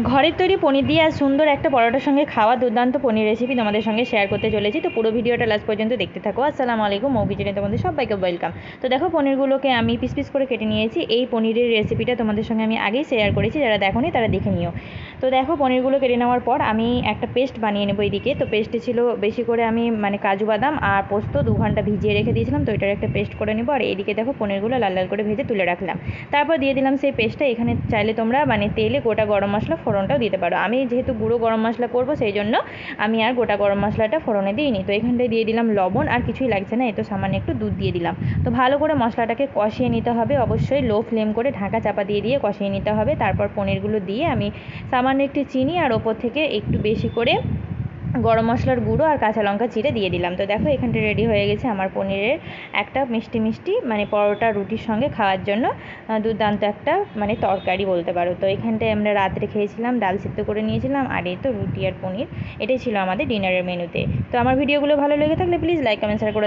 ঘরের তৈরি পনির দিয়ে আর সুন্দর একটা পরোটার সঙ্গে খাওয়া দুর্দান্ত পনির রেসিপি তোমাদের সঙ্গে শেয়ার করতে চলেছি। তো পুরো ভিডিওটা লাস্ট পর্যন্ত দেখতে থাকো। আসসালামু আলাইকুম, মৌ কিচেনে তোমাদের সবাইকে ওয়েলকাম। তো দেখো, পনিরগুলোকে আমি পিস পিস করে কেটে নিয়েছি। এই পনিরের রেসিপিটা তোমাদের সঙ্গে আমি আগেই শেয়ার করেছি, যারা দেখোনি তারা দেখে নিও। তো দেখো, পনিরগুলো কেটে নেওয়ার পর আমি একটা পেস্ট বানিয়ে নেবো এদিকে। তো পেস্টে ছিল বেশি করে আমি কাজু বাদাম আর পোস্ত 2 ঘন্টা ভিজিয়ে রেখে দিয়েছিলাম। তো এটার একটা পেস্ট করে নেবো। আর এইদিকে দেখো, পনিরগুলো লাল লাল করে ভেজে তুলে রাখলাম। তারপর দিয়ে দিলাম সেই পেস্টটা। এখানে চাইলে তোমরা তেলে গোটা গরম মশলা ফোড়নটাও দিতে পারো। আমি যেহেতু গুঁড়ো গরম মশলা করবো, সেই জন্য আমি আর গোটা গরম মশলাটা ফোড়নে দিইনি। তো এখানটায় দিয়ে দিলাম লবণ, আর কিছুই লাগছে না, তো সামান্য একটু দুধ দিয়ে দিলাম। তো ভালো করে মশলাটাকে কষিয়ে নিতে হবে, অবশ্যই লো ফ্লেম করে ঢাকা চাপা দিয়ে দিয়ে কষিয়ে নিতে হবে। তারপর পনিরগুলো দিয়ে আমি সামান্য একটু চিনি আর ওপর থেকে একটু বেশি করে গরম মশলার গুঁড়ো আর কাঁচা লঙ্কা চিড়ে দিয়ে দিলাম। তো দেখো, এখানটা রেডি হয়ে গেছে আমার পনিরের একটা মিষ্টি মিষ্টি পরোটা রুটির সঙ্গে খাওয়ার জন্য দুর্দান্ত একটা তরকারি বলতে পারো। তো এখানটায় আমরা রাত্রে খেয়েছিলাম, ডাল সিদ্ধ করে নিয়েছিলাম, আর এই তো রুটি আর পনির। এটাই ছিল আমাদের ডিনারের মেনুতে। তো আমার ভিডিওগুলো ভালো লেগে থাকলে প্লিজ লাইক কমেন্ট শেয়ার করে